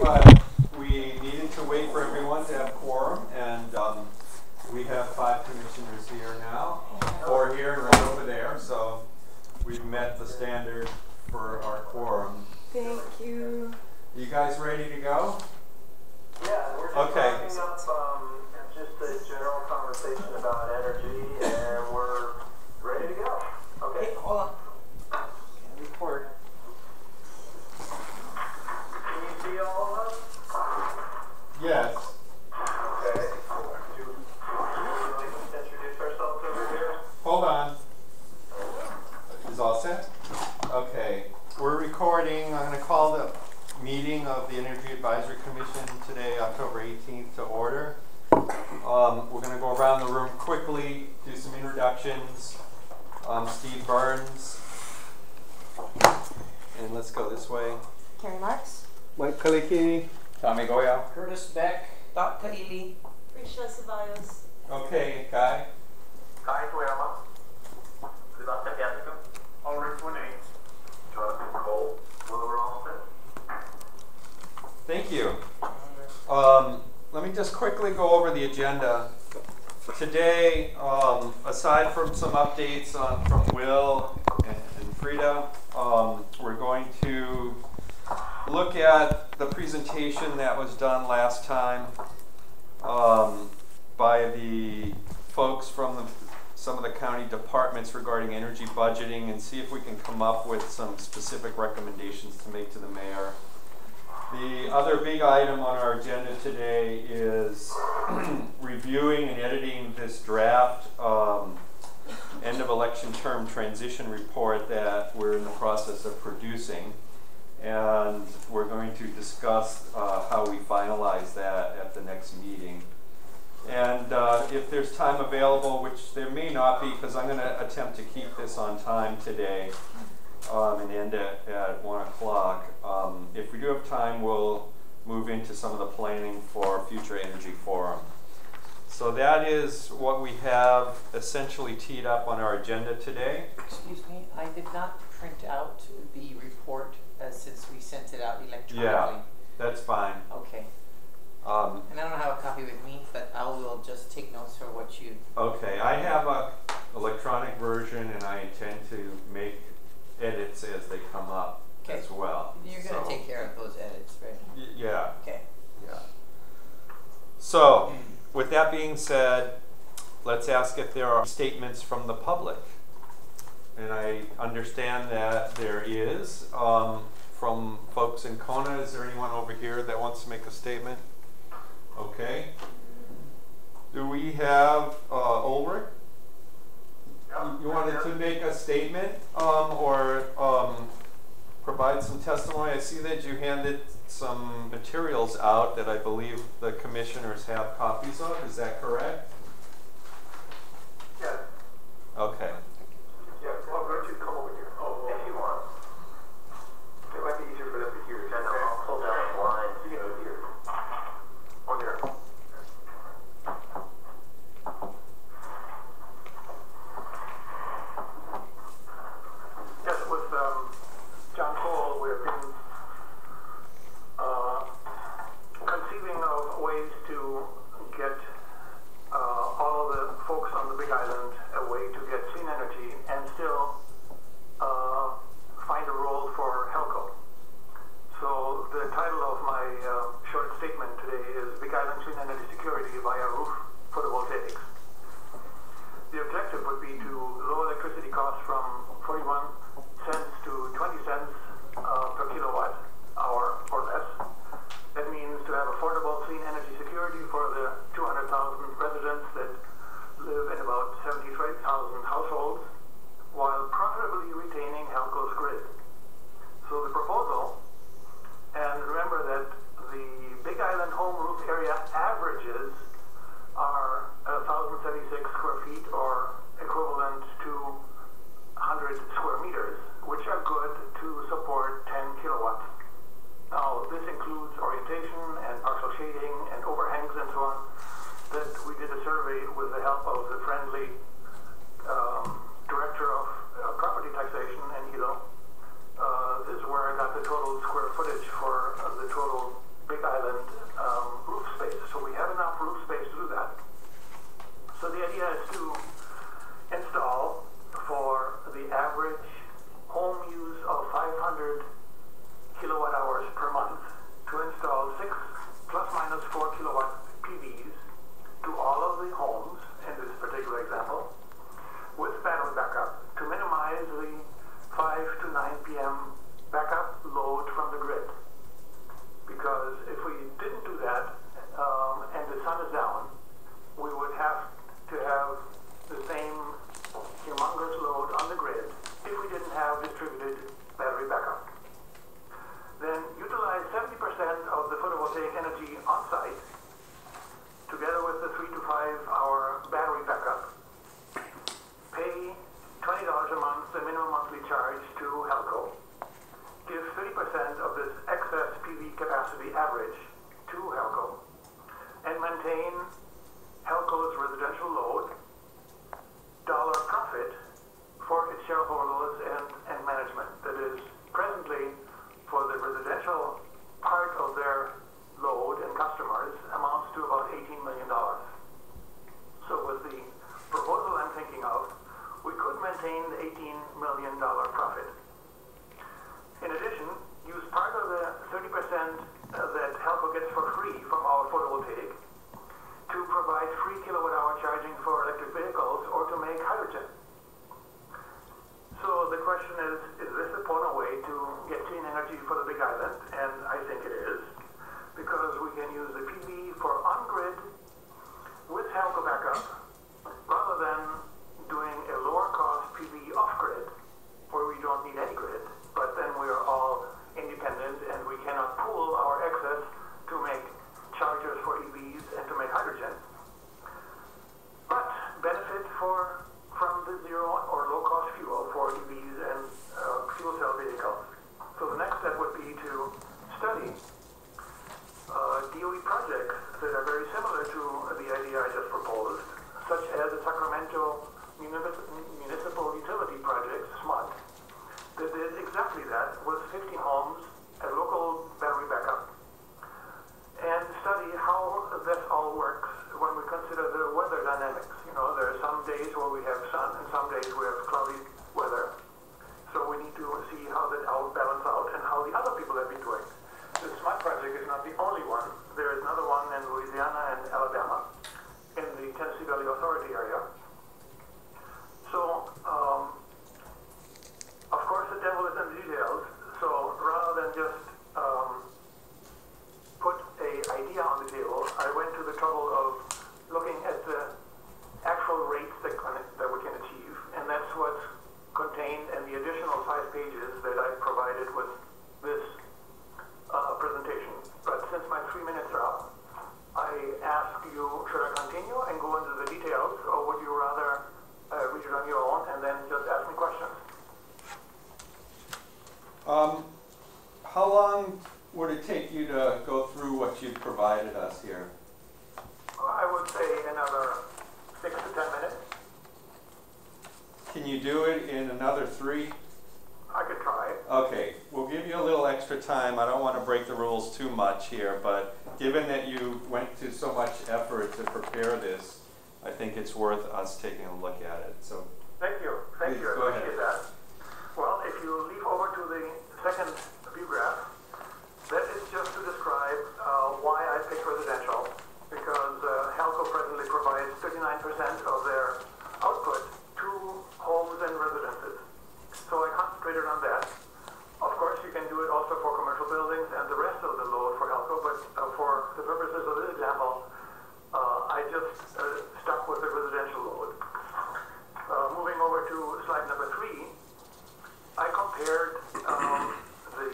but we needed to wait for everyone to have quorum, and we have 5 commissioners here now, 4 here and 1 over there, so we've met the standard for our quorum. Thank you. You guys ready to go? Yeah, we're just wrapping up just a general conversation about energy, and we're ready to go. Okay. Hey, hold on. Can record. Can you see all of us? Yes. Okay. Do you like to introduce ourselves over here? Hold on. Is all set? Okay. We're recording. I'm going to call the meeting of the Energy Advisory Commission today, October 18th, to order. We're going to go around the room quickly, do some introductions. Steve Burns. And let's go this way. Carrie Marks. Mike Kalikini. Tommy Goya. Curtis Beck. Dr. Ili. Freesia Ceballos. Okay, Guy. Toyama. Ulrich Bonne. Will Rolston. Thank you. Let me just quickly go over the agenda. Today, aside from some updates from Will and Frida, we're going to look at the presentation that was done last time by the folks from some of the county departments regarding energy budgeting, and see if we can come up with some specific recommendations to make to the mayor. The other big item on our agenda today is reviewing and editing this draft end of election term transition report that we're in the process of producing. And we're going to discuss how we finalize that at the next meeting. And if there's time available, which there may not be, because I'm going to attempt to keep this on time today and end at 1 o'clock. If we do have time, we'll move into some of the planning for future energy forum. So that is what we have essentially teed up on our agenda today. Excuse me, I did not print out the report since we sent it out electronically. Yeah, that's fine. Okay. And I don't have a copy with me, but I will just take notes for what you... Okay, I have a electronic version, and I intend to make edits as they come up as well. You're going to take care of those edits, right? Yeah. Okay. Yeah. So, with that being said, let's ask if there are statements from the public. And I understand that there is. From folks in Kona, is there anyone over here that wants to make a statement? Okay. Do we have Ulrich? You wanted to make a statement or provide some testimony? I see that you handed some materials out that I believe the commissioners have copies of. Is that correct? Yes. Okay. Yeah, well, why don't you come over here? Oh, if you want. It might be easier for them to hear. Okay. I'll pull down the line. You can do here. Or there. Yes, with John Cole, we've been conceiving of ways to get all of the folks on the Big Island a way to get clean energy and still find a role for HELCO. So the title of my short statement today is Big Island Clean Energy Security via Roof Photovoltaics. The objective would be to lower electricity costs from 41 cents to 20 cents per kilowatt hour or less. That means to have affordable clean energy security for the 200,000 residents that live in about 73,000 households, while profitably retaining HELCO's grid. So the proposal, and remember that the Big Island home roof area averages are 1,076 square feet, or equivalent to 100 square meters, which are good to support 10 kilowatts. Now, this includes orientation and partial shading and overhangs and so on, that we did a survey with the help of the friendly director of property taxation in Hilo. This is where I got the total square footage for the total Big average to HELCO and maintain HELCO's residential load, dollar profit for its shareholders and management. That is, presently, for the residential part of their load and customers amounts to about $18 million. So with the proposal I'm thinking of, we could maintain the $18 million profit. In addition, use part of the 30% that HELCO gets for free from our photovoltaic to provide free kilowatt-hour charging for electric vehicles or to make hydrogen. So the question is this a Pono way to get clean energy for the Big Island? And I think it is, because we can use the PV for on-grid with HELCO backup, rather than doing a lower-cost PV off-grid, where we don't need any grid, but then we are all independent and we cannot pool our excess to make chargers for EVs and to make hydrogen. But benefit from the zero or low-cost fuel for EVs and fuel cell vehicles. So the next step would be to study DOE projects that are very similar to the idea I just proposed, such as the Sacramento Municipal Utility Project, SMUD, that did exactly that with 50 homes and local battery backup, and study how this all works when we consider the weather dynamics. You know, there are some days where we have sun and some days we have cloudy weather. So we need to see how that all balance out and how the other people have been doing. The SMUD project is not the only one. There is another one in Louisiana and Alabama in the Tennessee Valley Authority area. So, of course, the devil is in the details. So rather than just put an idea on the table, I went to the trouble of looking at the actual rates that we can achieve, and that's what's contained in the additional 5 pages that I provided with this presentation. But since my 3 minutes are up, I ask you, should I continue and go into the details, or would you rather read it on your own and then just ask me questions? How long would it take you to go through what you've provided us here? I would say another 6 to 10 minutes. Can you do it in another 3? I could try. Okay, we'll give you a little extra time. I don't want to break the rules too much here, but given that you went to so much effort to prepare this, I think it's worth us taking a look at it. So Thank you. Thank you. I go appreciate ahead. that. Well, if you leaf over to the second view graph, that is just to describe why I picked residential, because HELCO presently provides 39% of their output to homes and residences. So I concentrated on that. Of course, you can do it also for commercial buildings and the rest of the load for HELCO, but for the purposes of this example, I just stuck with the residential load. Moving over to slide number 3, I compared the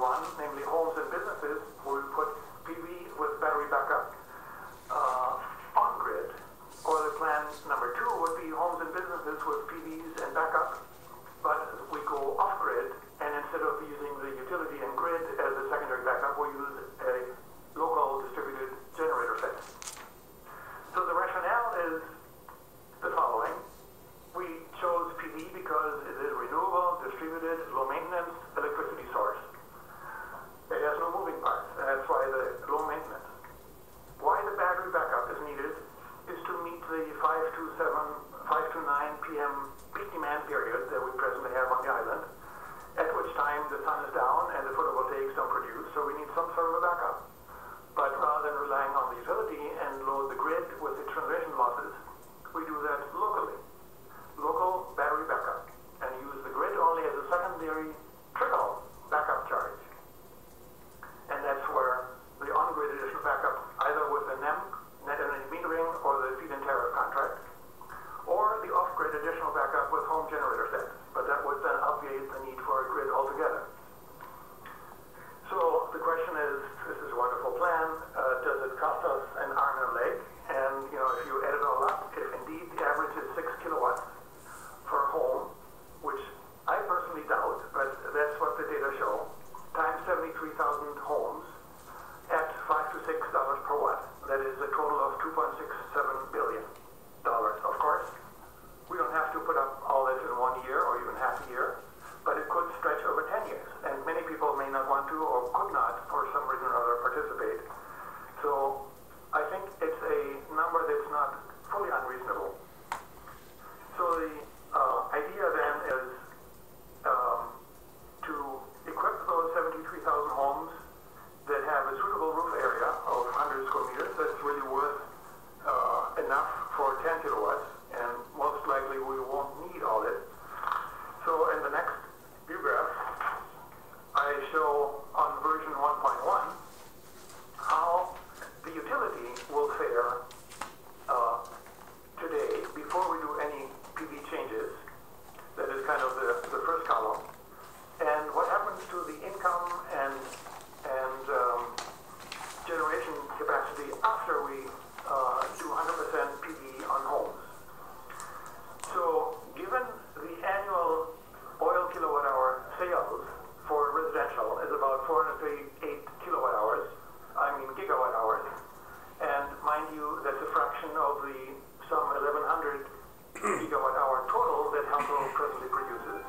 one, namely homes and businesses, where we put PV with battery backup on grid. Or the plan number two would be homes and businesses with PVs and backup, but we go off grid, and instead of using the utility and grid as a secondary backup, we use a local distributed generator set. So the rationale is the following. We chose PV because it is renewable, distributed, low maintenance electricity source. It has no moving parts, and that's why the low maintenance. Why the battery backup is needed is to meet the 5 to 9 p.m. peak demand period that we presently have on the island, at which time the sun is down and the photovoltaics don't produce, so we need some sort of a backup. But rather than relying on the utility and load the grid with the transmission losses, we do that locally. Local battery backup, and use the grid only as a secondary trickle backup charge. And that's where the on-grid additional backup, either with the NEM, net energy metering, or the feed-in tariff contract, or the off-grid additional backup with home generator sets. But that would then obviate the need for a grid altogether. So the question is, this is a wonderful plan. Does it cost us an arm and a leg? And if you add it all up, if indeed the average is 6 kilowatts for a home, which I personally doubt, but that's what the data show, times 73,000 homes at $5 to $6 per watt. That is a total of $2.67 billion. Of course, we don't have to put up all this in 1 year or even half a year, but it could stretch over 10 years. And many people may not want to or could not, for some reason or other, participate. So I think it's a number that's not fully unreasonable. So the idea then is to equip those 73,000 homes that have a suitable roof area of 100 square meters that's really worth enough for 10 kilowatts, and most likely we won't need all it. So in the next view graph, I show on version 1.1 how the utility will fare today before we do any PV changes. That is kind of the first column. And what happens to the income and generation capacity after we do 100% PV on homes. So given the annual oil kilowatt hour sales for residential is about 438 kilowatt hours, gigawatt hours, and mind you, that's a fraction of the some 1,100 gigawatt hour total that HELCO presently produces.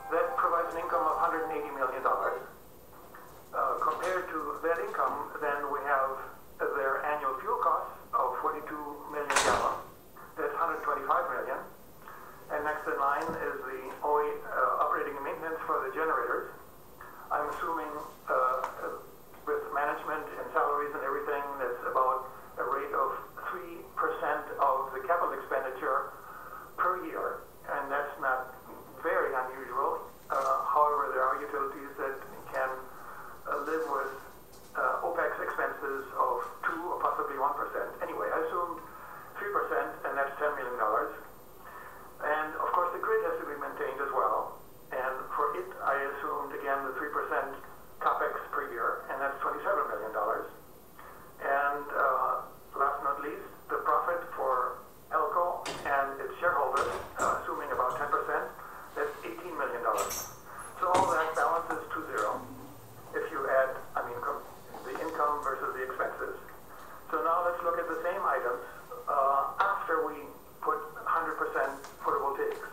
That provides an income of $180 million. Compared to that income, then we have their annual fuel costs of 42 million gallons. That's 125 million. And next in line is the operating and maintenance for the generators. I'm assuming with management and salaries and everything, that's about a rate of 3% of the capital expenditure per year. And that's not very unusual. However, there are utilities that can live with OPEX expenses of 2 or possibly 1%. Anyway, I assumed 3%, and that's $10 million. And of course, the grid has to be maintained as well. And for it, I assumed again the 3% capex per year, and that's $27 million. And last but not least, the profit for HELCO and its shareholders, assuming about 10%, that's $18 million. So all that balances to zero if you add, the income versus the expenses. So now let's look at the same items after we put 100% photovoltaics.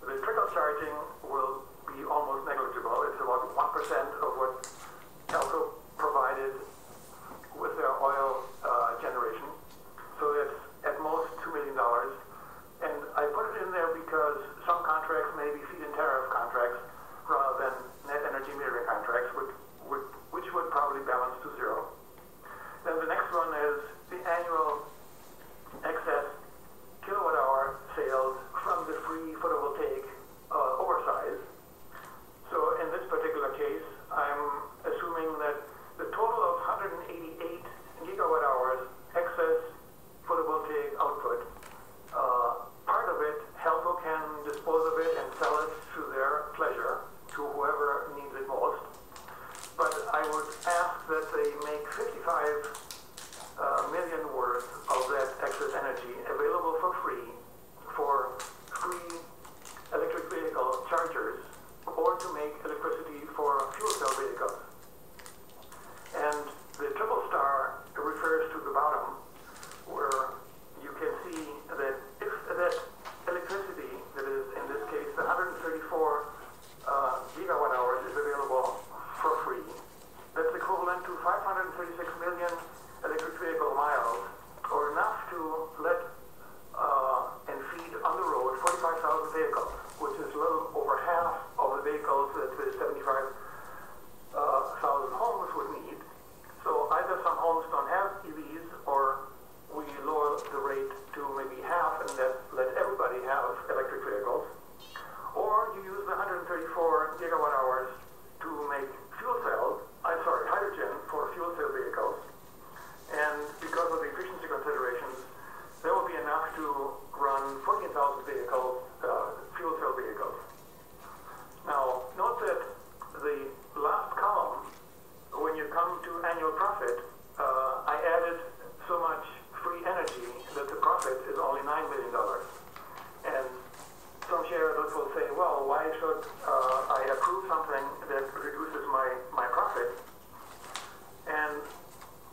The trickle charging will be almost negligible. It's about 1% of what HELCO provided with their oil generation. So it's at most $2 million. And I put it in there because some contracts may be feed-in tariff contracts rather than net energy metering contracts, which would probably balance to zero. Then the next one is the annual excess kilowatt hour sales from the free photovoltaic oversize. So in this particular case, I that they make 55 million worth of that excess energy available for free electric vehicle chargers or to make electricity for fuel cell vehicles. And the triple star refers to the bottom, where you can see that if that electricity, that is in this case the 134 gigawatt hours, is available for free, that's equivalent to 536 million electric vehicle miles, or enough to let and feed on the road 45,000 vehicles, which is a little over half of the vehicles that the 75,000 homes would need. So either some homes don't have EVs, or we lower the rate to maybe half and let everybody have electric vehicles, or you use the 134 gigawatt hours to make hydrogen for fuel cell vehicles. And because of the efficiency considerations, there will be enough to run 14,000 vehicles, fuel cell vehicles. Now, note that the last column, when you come to annual profit, I added so much free energy that the profit is only $9 million. And some shareholders will say, well, why should I approve something that reduces my profit? And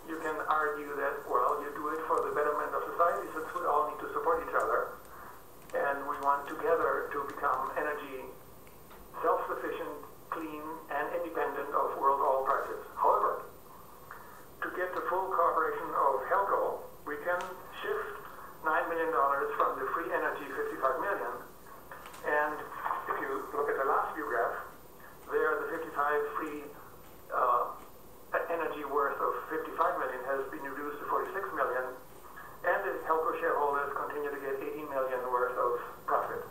you can argue that, well, you do it for the betterment of society, since we all need to support each other, and we want together to become energy self-sufficient, clean, and independent of world oil prices. However, to get the full cooperation of HELCO, we can shift $9 million from the free energy, 55 million, and if you look at the last view graph, there the 55 free energy worth of 55 million has been reduced to 46 million, and the HELCO shareholders continue to get 18 million worth of profit.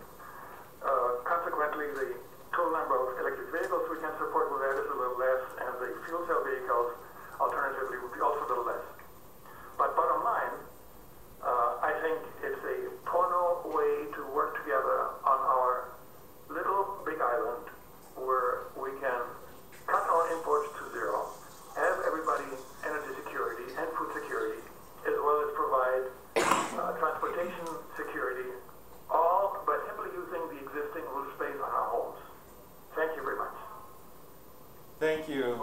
Consequently, the total number of electric vehicles we can support with that is a little less, and the fuel cell vehicles, alternatively, would be also a little less. But bottom line, I think it's a Pono way to work together on our little big island, where we can cut our imports to zero, have everybody energy security and food security, as well as provide transportation security, all by simply using the existing roof space on our homes. Thank you very much. Thank you.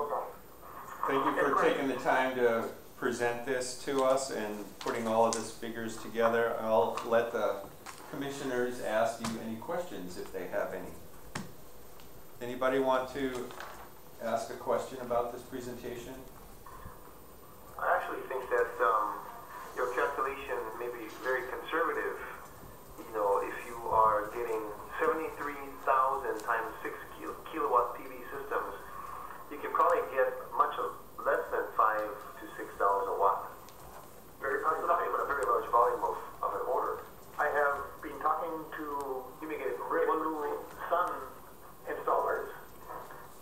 Thank you for taking the time to present this to us and putting all of these figures together. I'll let the commissioners ask you any questions if they have any. Anybody want to ask a question about this presentation? I actually think that your calculation may be very conservative. You know, if you are getting 73,000 times 6 kilowatt PV systems, you can probably get much less than 5 to 6,000 watts. Very possibly, but a very large volume of an order. I have been talking to Walu Sun installers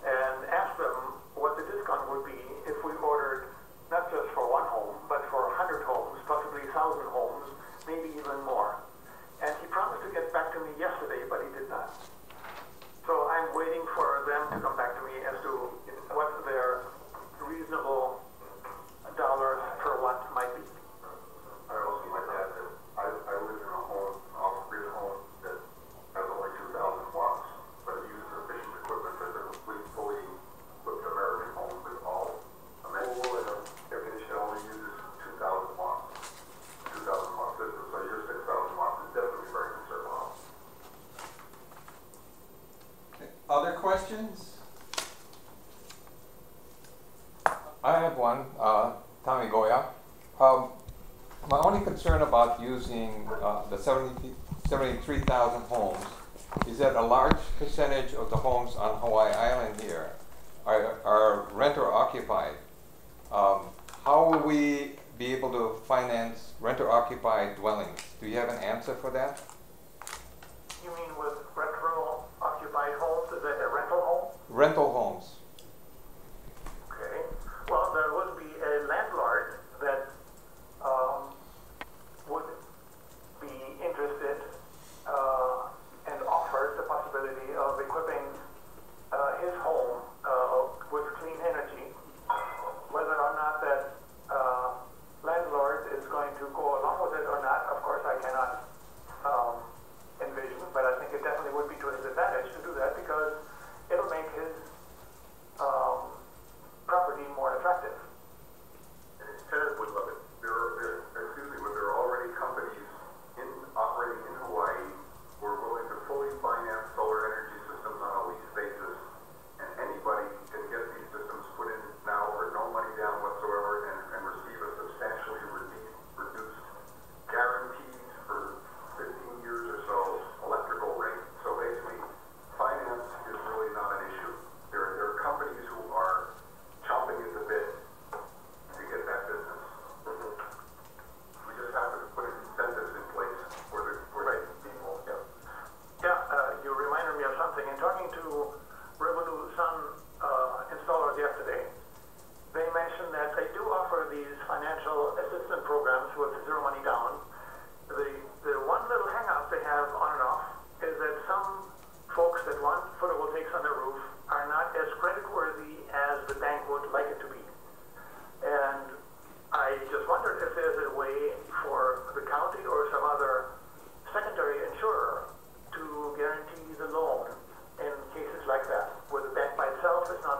and asked them what the discount would be if we ordered not just for one home, but for 100 homes, possibly 1,000 homes, maybe even more. And he promised to get back to me yesterday, but he did not. So I'm waiting for them to come back to me as to what their reasonable dollars per watt might be. I also might add that I live in a home, off-grid home, that has only 2,000 watts, but it uses efficient equipment that's a complete, fully equipped American home with all amenities and air conditioning. Only uses 2,000 watts, 2,000 watt system. So your 6,000 watts is definitely very conservative. Okay. Other questions? I have one, Tommy Goya. My only concern about using the 73,000 homes is that a large percentage of the homes on Hawaii Island here are rent or occupied. How will we be able to finance rent or occupied dwellings? Do you have an answer for that? You mean with retro-occupied homes? Is that a rental home? Rental homes. Okay. Well, there would be a landlord that would be interested and offers the possibility of equipping his home with clean energy. Whether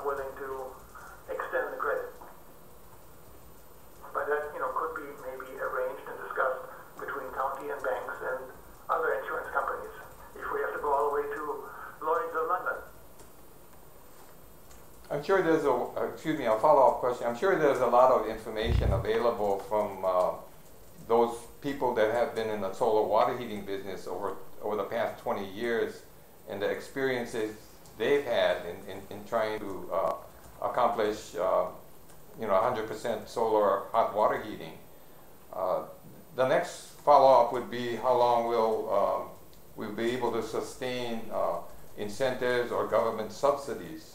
willing to extend the credit. But that, could be maybe arranged and discussed between county and banks and other insurance companies if we have to go all the way to Lloyd's of London. I'm sure there's a follow-up question. I'm sure there's a lot of information available from those people that have been in the solar water heating business over the past 20 years and the experiences they've had in trying to accomplish 100% solar hot water heating. The next follow-up would be how long will we'll be able to sustain incentives or government subsidies.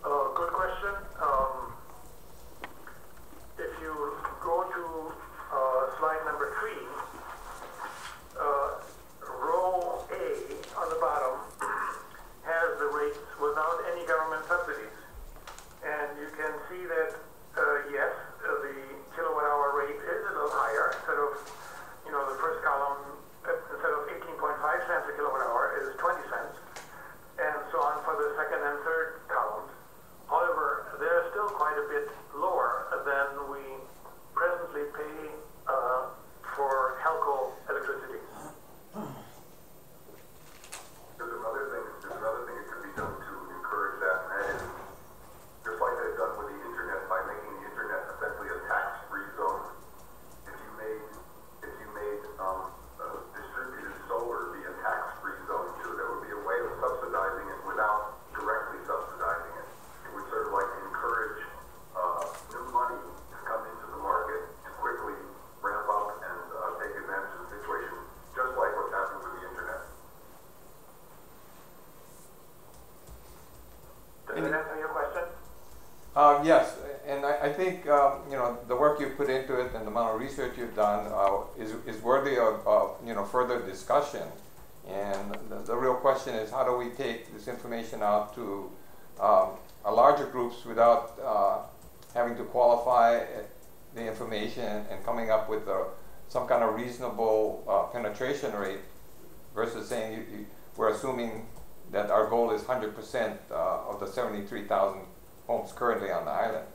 Good question. If you go to slide number 3, row A on the bottom has the rates without any government subsidies. And you can see that, yes, the kilowatt hour rate is a little higher. Instead of, the first column, instead of 18.5 cents a kilowatt hour is 20 cents. And so on for the second and third columns. However, they're still quite a bit lower than we presently pay for HELCO electricity. There's another thing that could be done to encourage that, and that is just like they've done with the internet by making the internet essentially a tax-free zone. If you made distributed solar be a tax-free zone too, that would be a way of subsidizing it without directly subsidizing it. It would sort of like encourage new money to come into the market to quickly ramp up and take advantage of the situation, just like what's happening with the internet. Does that answer your question? Yes, and I think the work you've put into it and the amount of research you've done is worthy of further discussion. And the real question is, how do we take this information out to larger groups without having to qualify the information and coming up with some kind of reasonable penetration rate versus saying we're assuming that our goal is 100% of the 73,000 homes currently on the island,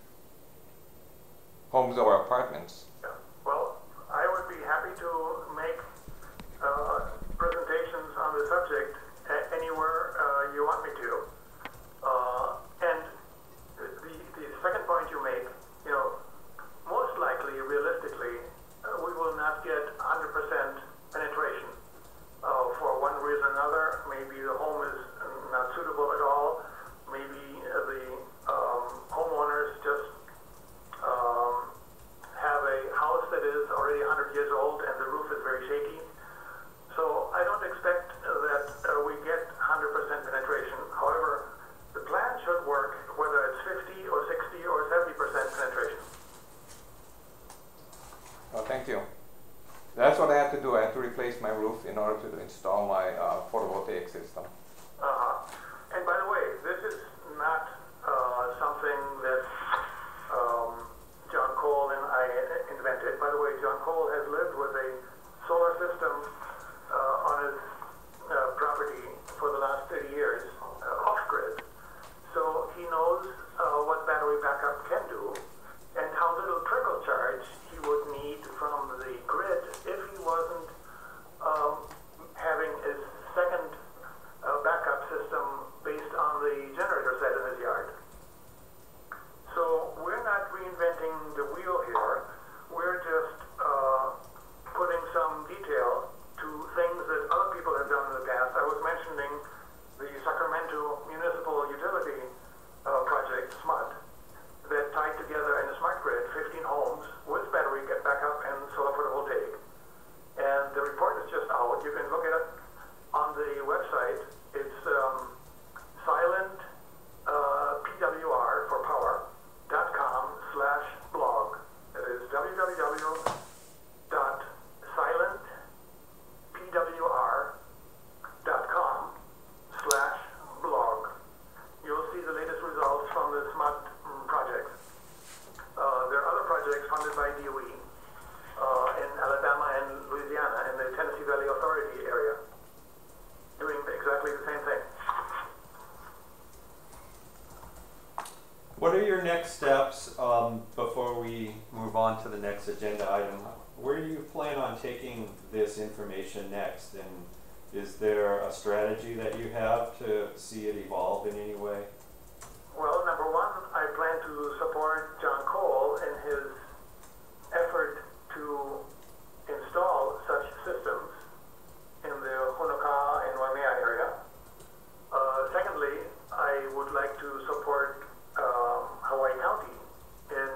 homes or apartments. Yeah. Well, I would be happy to make presentations on the subject anywhere you want me to. And the second point you make, most likely, realistically, we will not get 100% penetration. For one reason or another, maybe the home is not suitable at all. Maybe the homeowners just have a house that is already 100 years old and the roof is very shaky. So I don't expect that we get 100% penetration. However, the plan should work whether it's 50 or 60 or 70% penetration. Well, thank you. That's what I had to do. I had to replace my roof in order to install my photovoltaic system. And by the way, this is not something that John Cole and I invented. By the way, John Cole has lived with a solar system on his property for the last 30 years, off-grid. So he knows what battery backup can do and how little trickle charge he would need from the grid if he wasn't having as What are your next steps before we move on to the next agenda item? Where do you plan on taking this information next? And is there a strategy that you have to see it evolve in any way? Well, number one, I plan to support John Cole in his effort to install such systems in the Honokaa and Waimea area. Secondly, I would like to support Hawaii County in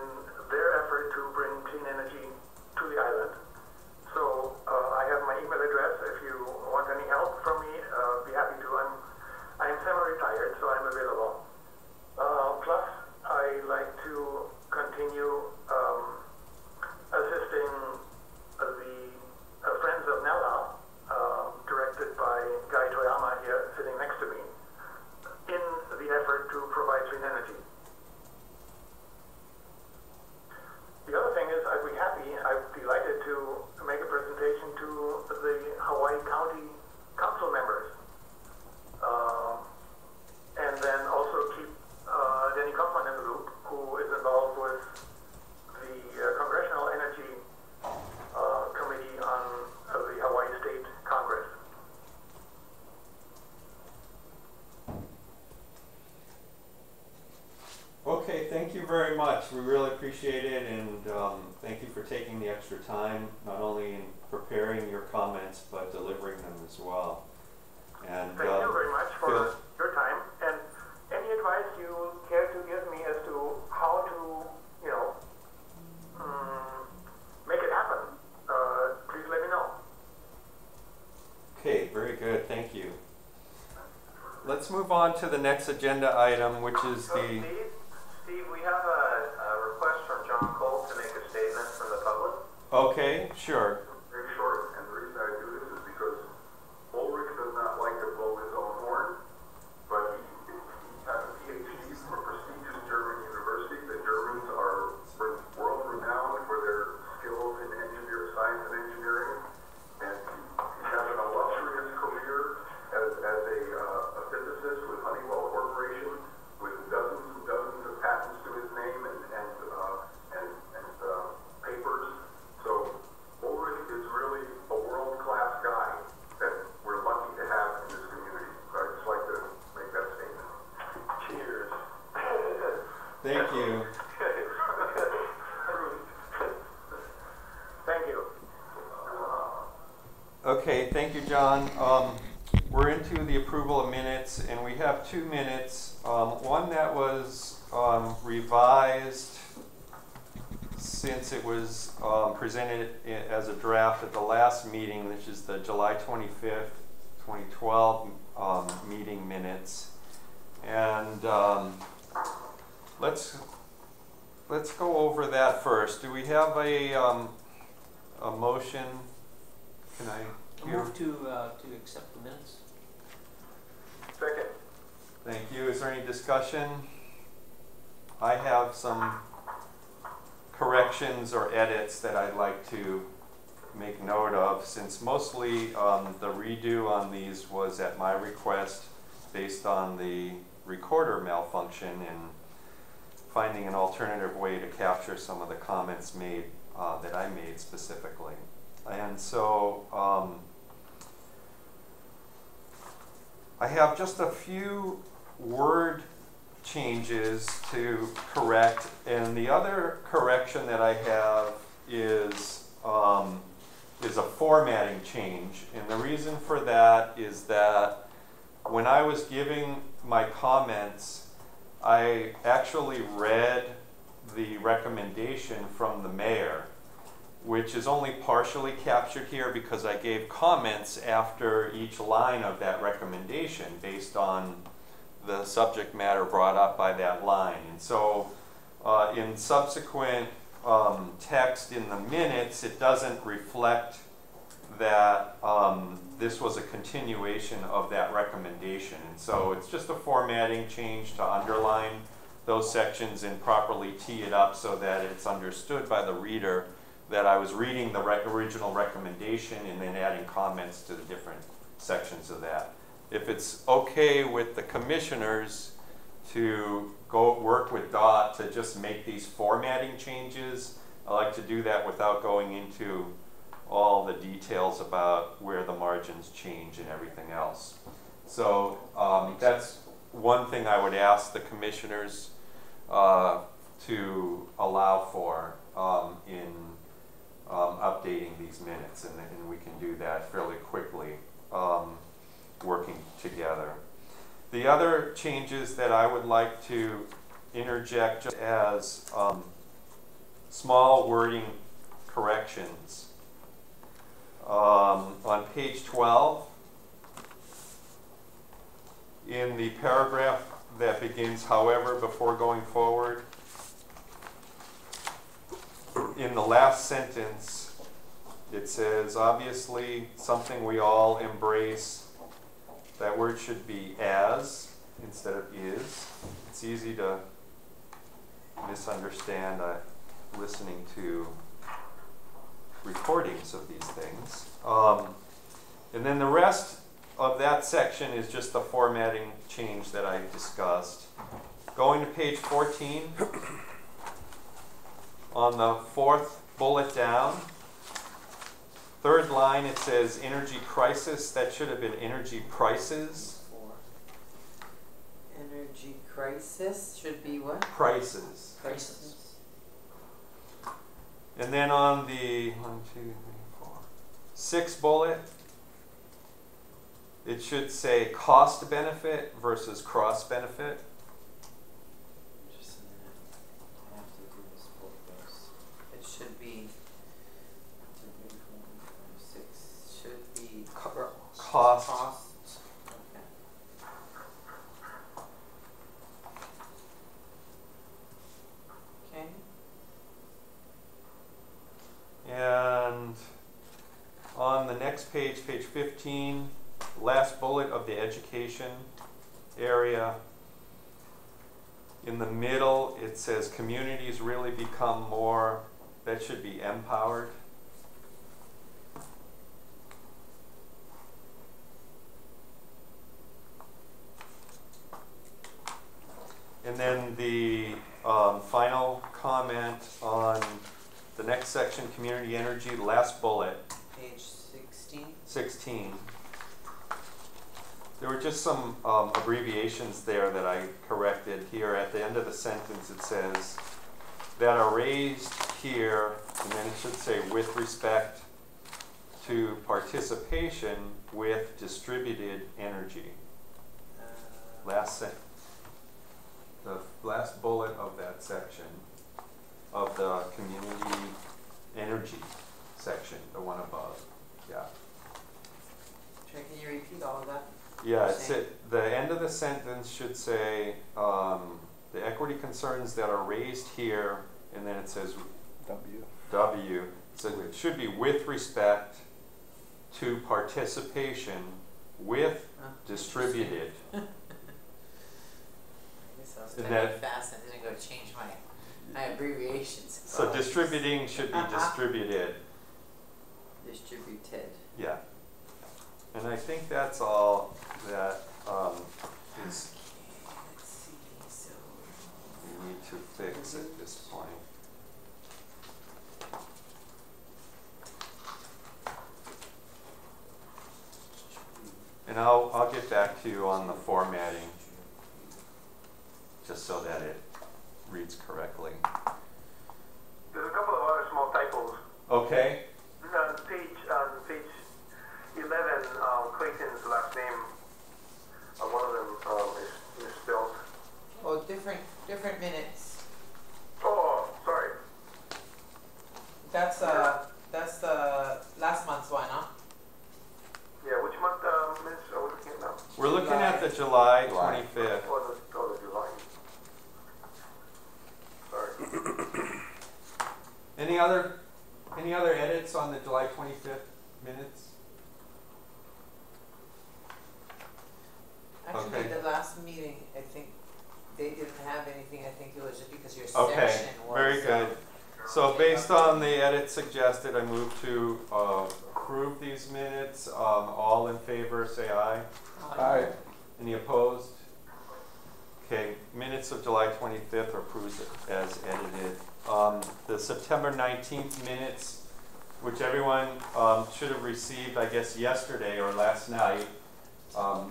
their effort to bring clean energy to the island. So I have my email address. If you want any help from me, be happy to. I'm semi-retired, so I'm available. Plus, I like to continue assisting the Friends of Nala, directed by Guy Toyama here, sitting next to me, in the effort to provide clean energy. The other thing is, I'd be delighted to make a presentation to the Hawaii County Council members. And then also keep Denny Kaufman in the loop, who is involved with the Congressional Energy Committee on the Hawaii State Congress. Okay, thank you very much. We really appreciate it, and thank you for taking the extra time, not only in preparing your comments, but delivering them as well. And Thank you very much for your time, and any advice you care to give me as to how to, make it happen, please let me know. Okay, very good, thank you. Let's move on to the next agenda item, which is the... Steve, we have a request from John Cole to make a statement from the public. Okay, sure. Very short, and the reason I do this is because Ulrich does not like to blow his own horn, but he has a PhD from a prestigious German university. The Germans are world-renowned for their skills in science and engineering, and he has an illustrious career as a physicist with Honeywell Corporation, with dozens and dozens of patents to his name and papers. So Ulrich is really a world-class guy that we're lucky to have in this community. So I'd just like to make that statement. Cheers. Thank you. Thank you. Okay, thank you, John. We're into the approval of minutes, and we have 2 minutes. One that was revised since it was presented as a draft at the last meeting, which is the July 25th, 2012 meeting minutes. And let's go over that first. Do we have a motion? Can I hear? Move to accept the minutes. Second. Thank you. Is there any discussion? I have some corrections or edits that I'd like to make note of, since mostly the redo on these was at my request based on the recorder malfunction and finding an alternative way to capture some of the comments made that I made specifically. And so I have just a few word changes to correct, and the other correction that I have is a formatting change. And the reason for that is that when I was giving my comments, I actually read the recommendation from the mayor, which is only partially captured here because I gave comments after each line of that recommendation based on the subject matter brought up by that line. And so in subsequent text in the minutes, it doesn't reflect that this was a continuation of that recommendation. And so it's just a formatting change to underline those sections and properly tee it up so that it's understood by the reader that I was reading the original recommendation and then adding comments to the different sections of that. If it's okay with the commissioners to go work with Dot to just make these formatting changes. I like to do that without going into all the details about where the margins change and everything else. So that's one thing I would ask the commissioners to allow for in updating these minutes, and we can do that fairly quickly, working together. The other changes that I would like to interject just as small wording corrections. On page 12, in the paragraph that begins, however, before going forward, in the last sentence, it says, obviously, something we all embrace. That word should be as instead of is. It's easy to misunderstand listening to recordings of these things. And then the rest of that section is just the formatting change that I discussed. Going to page 14, on the fourth bullet down, third line, it says energy crisis. That should have been energy prices. Energy crisis should be what? Prices. Prices. And then on the 6th bullet, it should say cost benefit versus cross benefit. Just a minute. I have to do this both ways. It should be 6 should be Cost. Okay. Okay. And on the next page, page 15, last bullet of the education area, in the middle it says communities really become more, that should be empowered. And then the final comment on the next section, community energy, last bullet. Page 16. 16. There were just some abbreviations there that I corrected here. At the end of the sentence it says that are raised here, and then it should say with respect to participation with distributed energy. The last bullet of that section of the community energy section, the one above. Yeah. Can you repeat all of that? Yeah, the end of the sentence should say the equity concerns that are raised here, and then it says W. So it should be with respect to participation with distributed. I guess I was And typing that- fast and didn't go change my abbreviations. So distributing should be distributed. Distributed. Yeah. And I think that's all that is Let's see. So we need to fix at this point. And I'll get back to you on the formatting, just so that it reads correctly. There's a couple of other small typos. Okay. On page 11, Clayton's last name, one of them is misspelled. Oh, different minutes. Oh, sorry. That's the last month's one, huh? Yeah, which month minutes are we looking at now? We're looking at the July 25th. Oh, the July. Sorry. Any other edits on the July 25th minutes? Actually, Okay. the last meeting, I think they didn't have anything. I think it was just because your Okay, section was. very good. So based on the edits suggested, I move to approve these minutes. All in favor, say aye. Aye. Any opposed? Okay, minutes of July 25th are approved as edited. The September 19th minutes, which everyone should have received, I guess, yesterday or last night.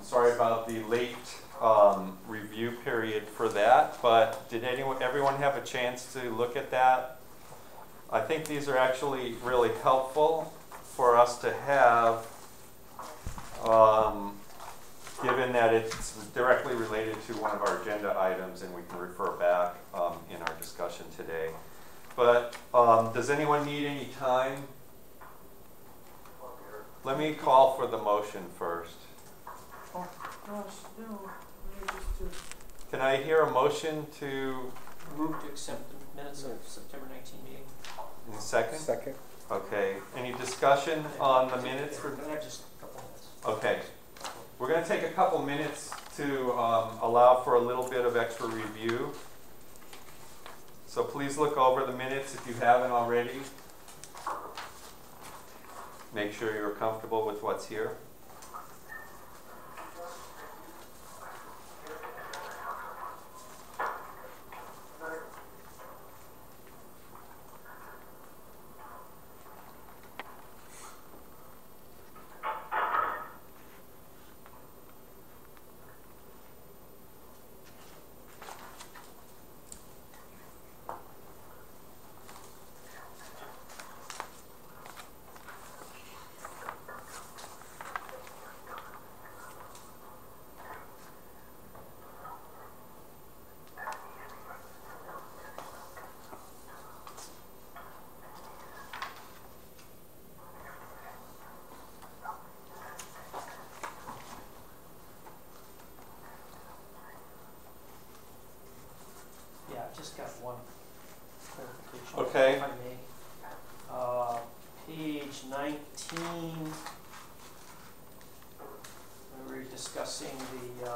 Sorry about the late review period for that, but did everyone have a chance to look at that? I think these are actually really helpful for us to have, given that it's directly related to one of our agenda items and we can refer back in our discussion today. But does anyone need any time? Let me call for the motion first. Oh, gosh, no. Let me just do. Can I hear a motion to, Move to accept the minutes of September 19 meeting. in a second? Second. Okay, any discussion on the minutes? Can I have just a couple minutes? Okay, we're going to take a couple minutes to allow for a little bit of extra review. So please look over the minutes if you haven't already. Make sure you're comfortable with what's here. Yeah, I've just got one clarification. Okay. If I may. Page 19, we were discussing the,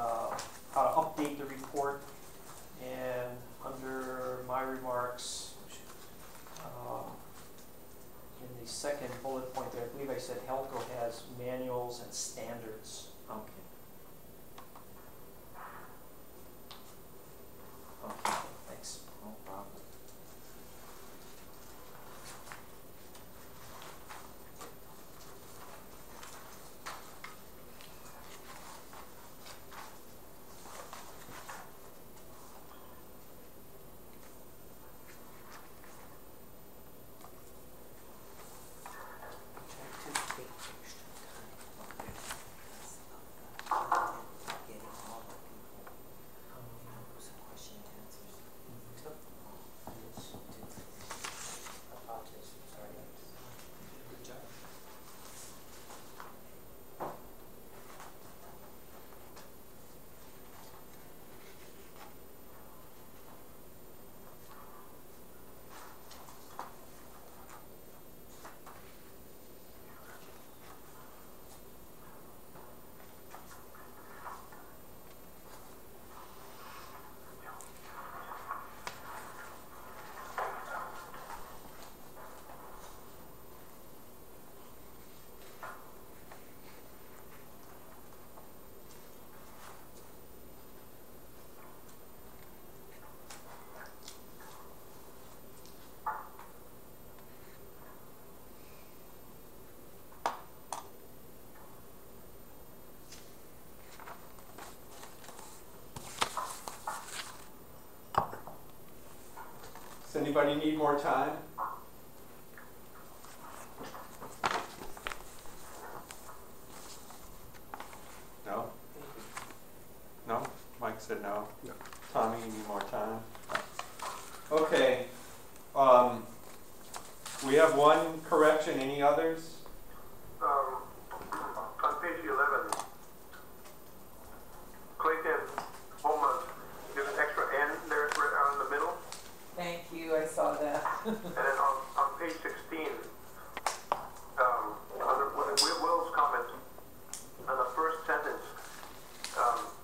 how to update the report, and under my remarks, in the second bullet point there, I believe I said HELCO has manuals and standards. Okay. Okay, Thanks. no problem. Good job. Does anybody need more time? No? No? Mike said no? No. Tommy, you need more time? Okay. We have one correction. Any others? On page 11, Clayton Homeland, there's an extra N there right around the middle. Thank you, I saw that. And then on page 16, under Will's comment, on the first sentence,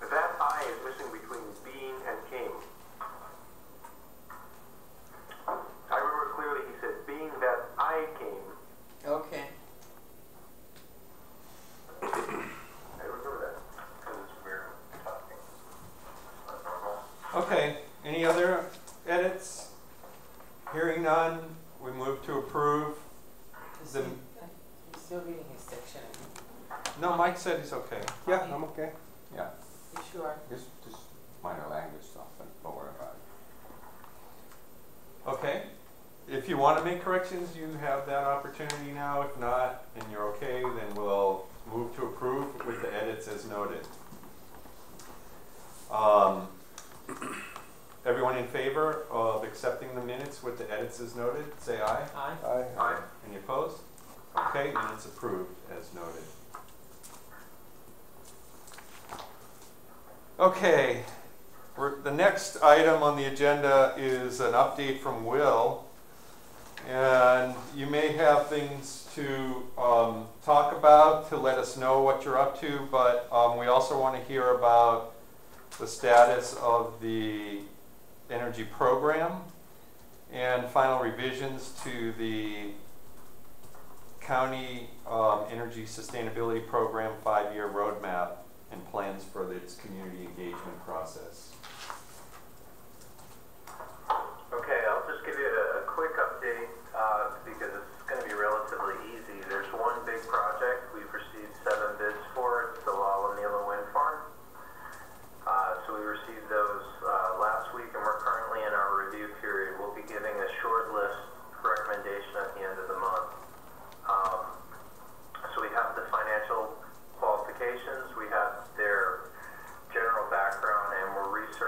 that I is missing between being and came. I remember clearly he said, being that I came. Okay. I remember that. Because it's weird talking. That's normal. Okay, any other edits? Hearing none, we move to approve. Is The- he's still reading his section. No, Mike said he's okay. Yeah, I'm okay. Yeah, You sure? just minor language stuff, and don't worry about it. Okay, if you want to make corrections, you have that opportunity now. If not, and you're okay, then we'll move to approve with the edits as noted. Everyone in favor of accepting the minutes with the edits as noted, say aye. Aye. Aye. Any opposed? Okay, minutes approved as noted. Okay, the next item on the agenda is an update from Will. And you may have things to talk about to let us know what you're up to, but we also want to hear about the status of the energy program and final revisions to the county energy sustainability program 5-year roadmap and plans for its community engagement process. Okay, I'll just give you a quick update because it's going to be relatively easy. There's one big project we've received 7 bids for. It's the Lalamilo Wind Farm. So we received those last week, and we're currently in our review period. We'll be giving a short list recommendation at the end of the month. So we have the financial qualifications, we have their general background, and we're researching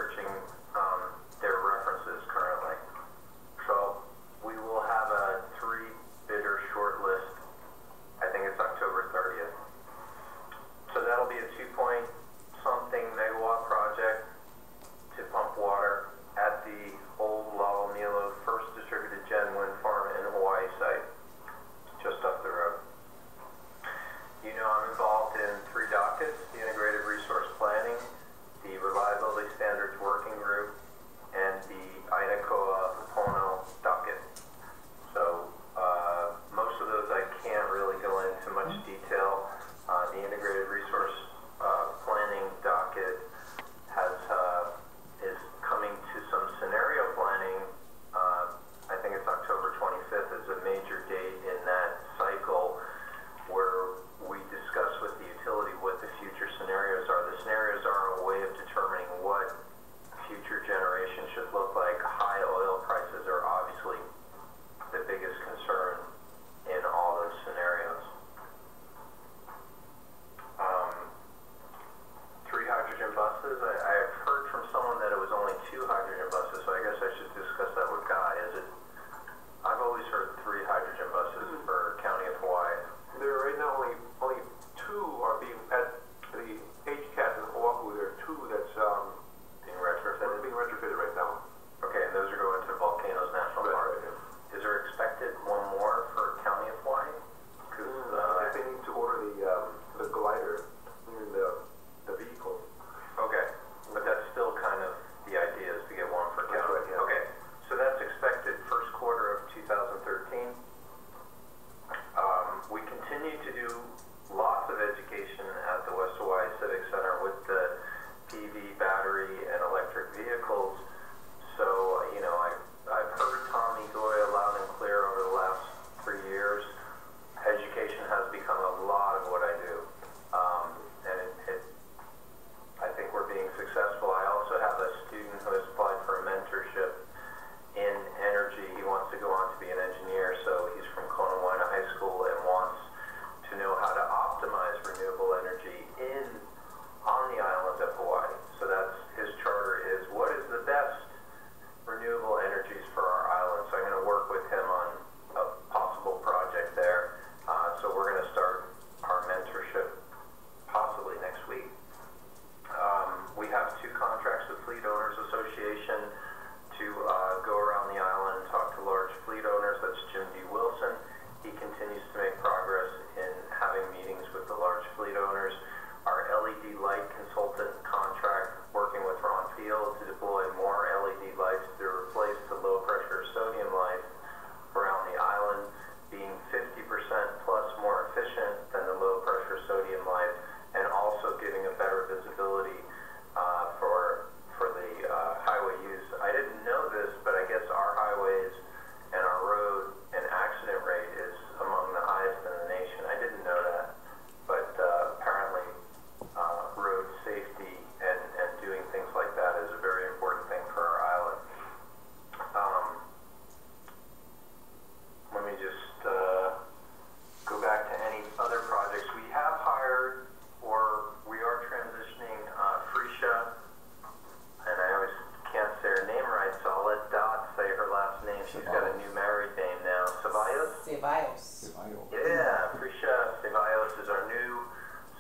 she's got a new married name now. Ceballos? Ceballos. Yeah, Freesia Ceballos is our new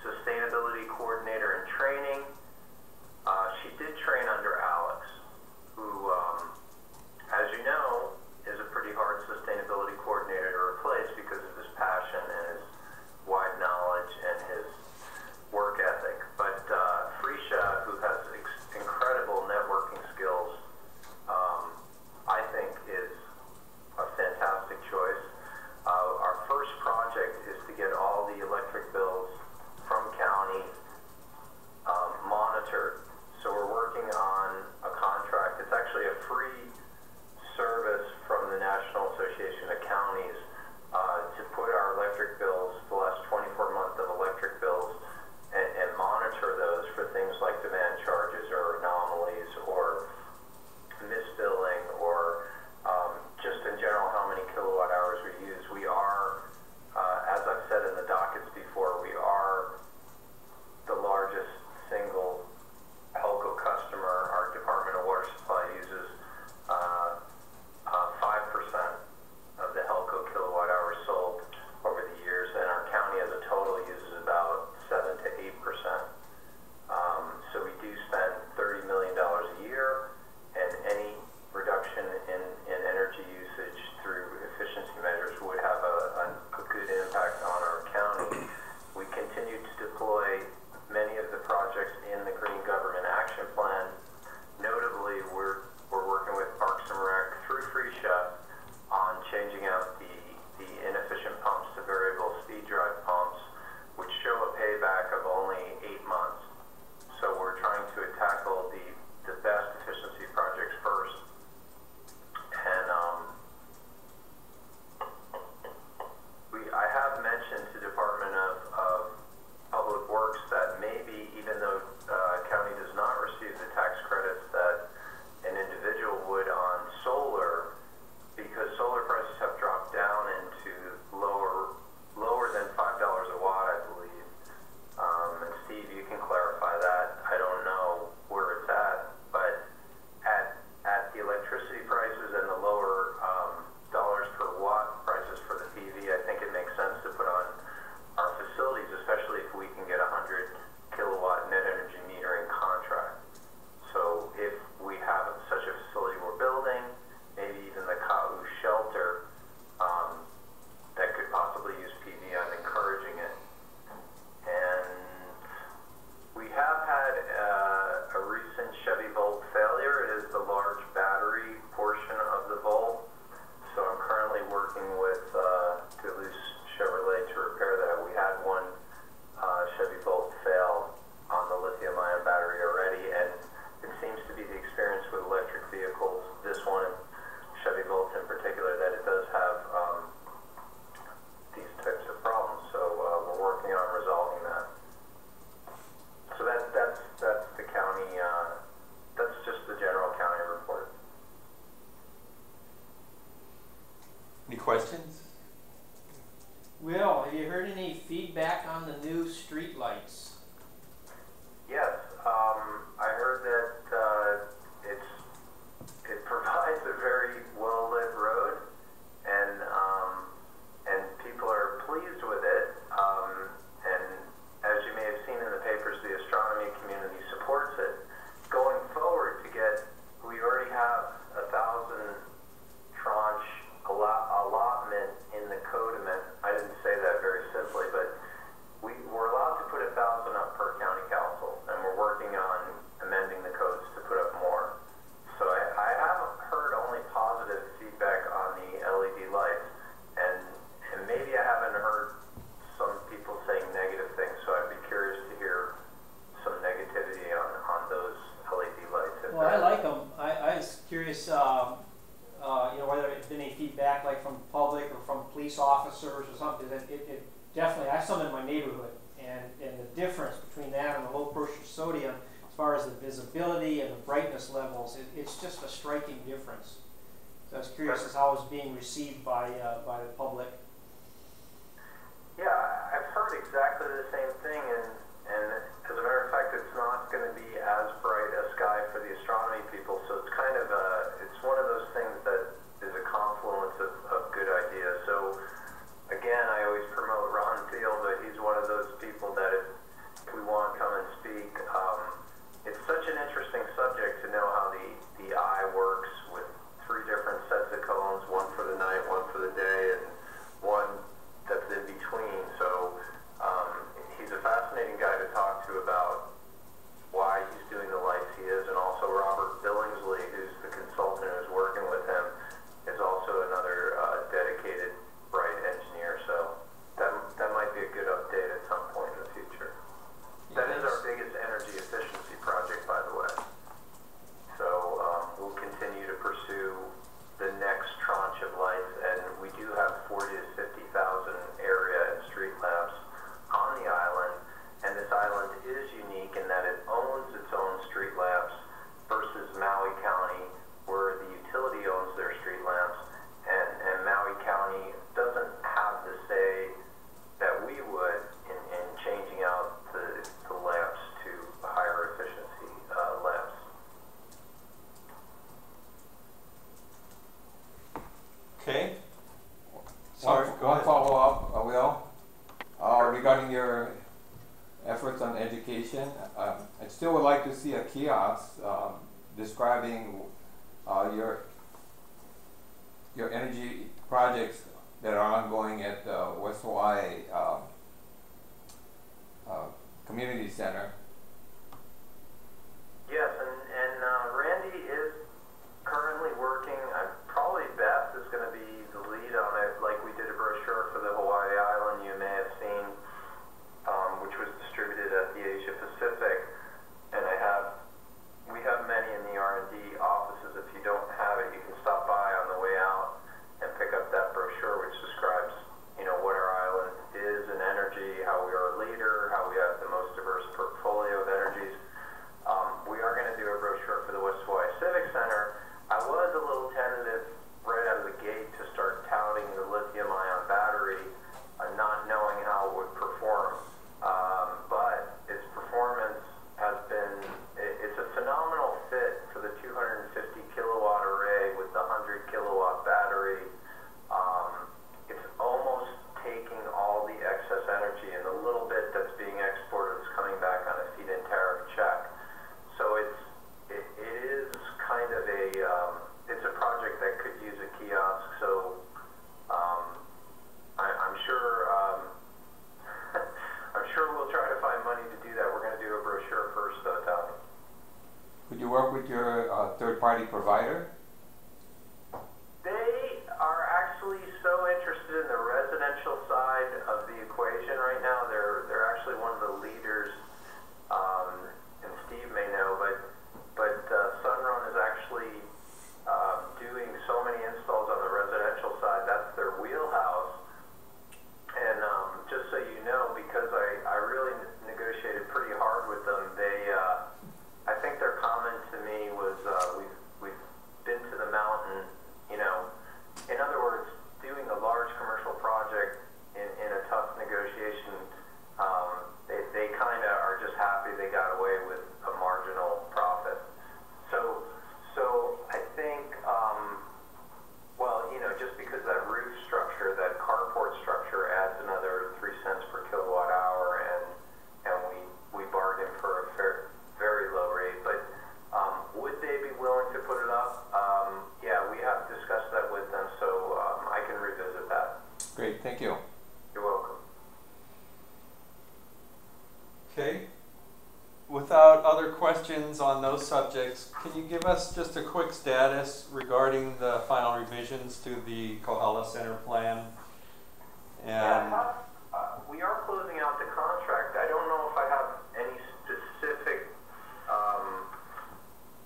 sustainability coordinator in training. She did train under Alex, who, as you know, is a pretty hard sustainability coordinator to replace because of his passion and his wide knowledge and his work ethic. But Freesia, who has incredible networking skills, I think is a fantastic choice. Our first project is to get all the electric bills from counties monitored. So we're working on a contract. It's actually a free service from the National Association of Counties to put our electric bills, the last 24 months of electric bills, and monitor those for things like demand charges or anomalies or misbilling or just in general how many kilowatt hours we use. We are, as I've said in the dockets before, we are the largest single HELCO customer. Our Department of Water Supply uses 5% of the HELCO kilowatt hours sold over the years, and our county as a total uses about 7 to 8%. So we do spend $30 million a year, and any reduction in energy usage through efficiency measures would have a good impact on our county. We continue to deploy many of the projects in the Green Government Action Plan. Notably, we're working with Parks and Rec through Freesia on changing out the inefficient pumps to variable speed drive pumps, which show a payback of only 8 months. So we're trying to tackle the best efficiency projects first. And I have mentioned to Department of Public Works that maybe, even though county does not receive the tax credits that an individual would on solar, because solar prices have dropped down into lower than $5 a watt, I believe. And Steve, you can clarify that. I don't know where it's at, but at the electricity prices and the lower dollars per watt prices for the PV, I think it makes sense to put on our facilities, especially if we can get 100 kilowatt net energy metering contract. So if we have such a facility we're building, maybe even the Ka'u shelter that could possibly use PV, I'm encouraging it. And we have had a recent Chevy Volt failure. It is the large battery portion of the Volt. So I'm currently working with Duluth Chevrolet to repair that. We had one Chevy Volt fail on the lithium-ion battery already, and it seems to be the experience with electric vehicles, this one, Chevy Volt in particular, that it does have these types of problems. So we're working on resolving that. So that's the county, that's just the general county report. Any questions? Will, have you heard any feedback on the new street lights? Yes, I heard that it provides a very well-lit road, and people are pleased with it. And as you may have seen in the papers, the astronomy community supports it. Going forward, we already have 1,000 tranche allotment in the code amendment. I didn't say that very simply, but we're allowed to put 1,000 up per county council, and we're working on amending the codes to put up more. So I have heard only positive feedback on the LED lights, and maybe I haven't heard some people saying negative things, so I'd be curious to hear some negativity on those LED lights. Well, I like them. I was curious, whether there's been any feedback, like from the public or from police officers or something. It definitely, I have some in my neighborhood, and the difference between that and the low pressure sodium, as far as the visibility and the brightness levels, it's just a striking difference. So I was curious as how it was being received by the public. Yeah, I've heard exactly the same thing, and as a matter of fact, it's not going to be as bright a sky for the astronomy people, so it's kind of it's one of those things that is a kiosks describing your energy projects that are ongoing at West Hawaii Community Center. Yes, and Randy is currently working. Probably Beth is going to be the lead on it. Like we did a brochure for the Hawaii Island, you may have seen, which was distributed at the Asia Pacific. And we have many in the R&D offices. If you don't have it, you can stop by on the way out and pick up that brochure, which describes, what our island is in energy, how we are a leader, how we have the most diverse portfolio of energies. We are going to do a brochure for the West Hawaii Civic Center. I was a little tentative right out of the gate to start touting the lithium-ion battery, not knowing how it would perform. But its performance has been, it's a phenomenal fit for the 250 kilowatt array with the 100 kilowatt battery. It's almost taking all the excess energy, and the little bit that's being exported is coming back on a feed-in tariff check. So it is kind of it's a project that could use a kiosk. So I'm sure I'm sure we'll try to find money to do that. We're going to do a brochure first, though, Tommy. Would you work with your third-party provider? They are actually so interested in the residential side of the equation right now. They're actually one of the leaders, and Steve may know, but Sunrun is actually doing so many installs on the residential side. That's their wheelhouse. And just so you know, because I really negotiated pretty hard with them, I think their comment to me was, we've been to the mountain, in other words, doing a large commercial project in a tough negotiation, they kind of are just happy they got away with a marginal profit. So I think, just because that roof structure, that carport structure adds another 3 cents per kilowatt hour, and we bargained for a very low rate. But would they be willing to put it up? Yeah, we have discussed that with them, so I can revisit that. Great, thank you. You're welcome. Okay. Without other questions on those subjects, can you give us just a quick status regarding the final revisions to the Kohala Center Plan? And We are closing out the contract. I don't know if I have any specific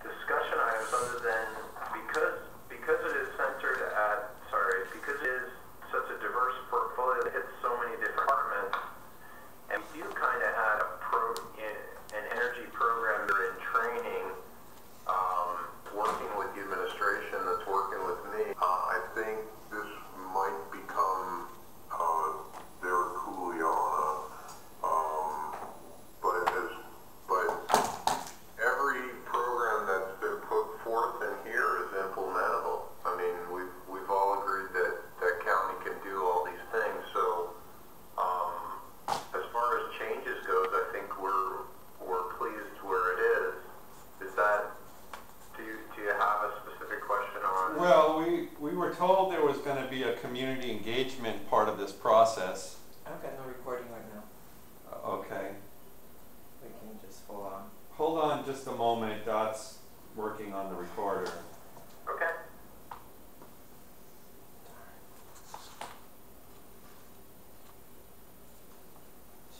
discussion items other than because it is centered at, because it is such a diverse portfolio that hits so many different departments, and we do kind of have an energy program in training, Working with the administration that's working with me, I think this might become their Kuleana, but every program that's been put forth in here is implementable. I mean, we've all agreed that county can do all these things. So as far as changes goes, I think we're pleased where it is. Is that, do you have a specific question on? well, we were told there was going to be a community engagement part of this process. I've got no recording right now. Okay. We can just hold on. Hold on just a moment. Dot's working on the recorder. Okay.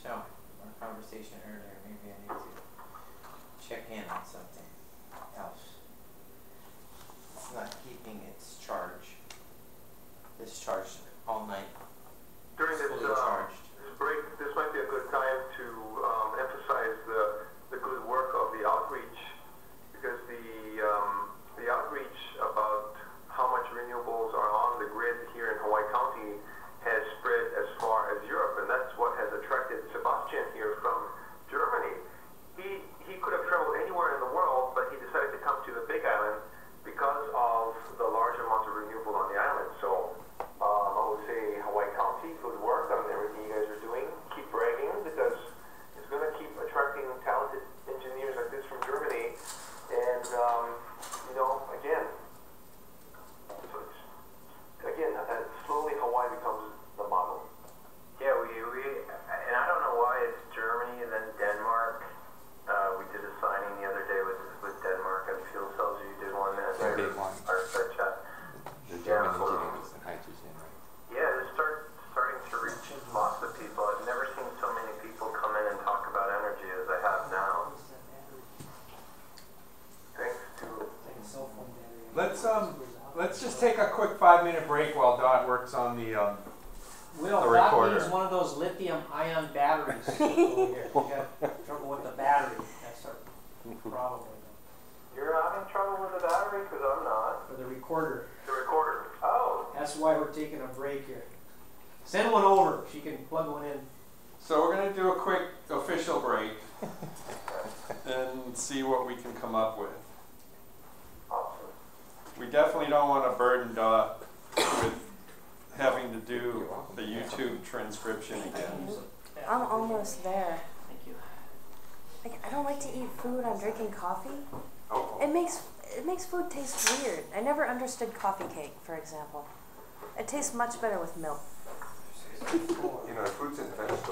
So, our conversation earlier, maybe I need to check in on something else. It's not keeping its charge. Discharged all night. During this Fully charged. this break, this might be a good time to emphasize the good work of the outreach, because the outreach about how much renewables are on the grid here in Hawaii County has spread as far as Europe, and that's what has attracted Sebastian here from Germany. He could have traveled anywhere in the world, but he decided to come to the Big Island because of the large amount of renewable on the island. So I would say Hawaii let's just take a quick 5-minute break while Dot works on the Will, the that recorder. needs one of those lithium-ion batteries over here. You got trouble with the battery. That's our problem. You're having trouble with the battery? Because I'm not. For the recorder. The recorder. Oh. That's why we're taking a break here. Send one over. She can plug one in. So we're gonna do a quick official break and see what we can come up with. Awesome. We definitely don't want to burden Dot with having to do the YouTube transcription again. I'm almost there. Thank you. Like, I don't like to eat food. I'm drinking coffee. Oh. It makes food taste weird. I never understood coffee cake, for example. It tastes much better with milk. You know, fruits and vegetables.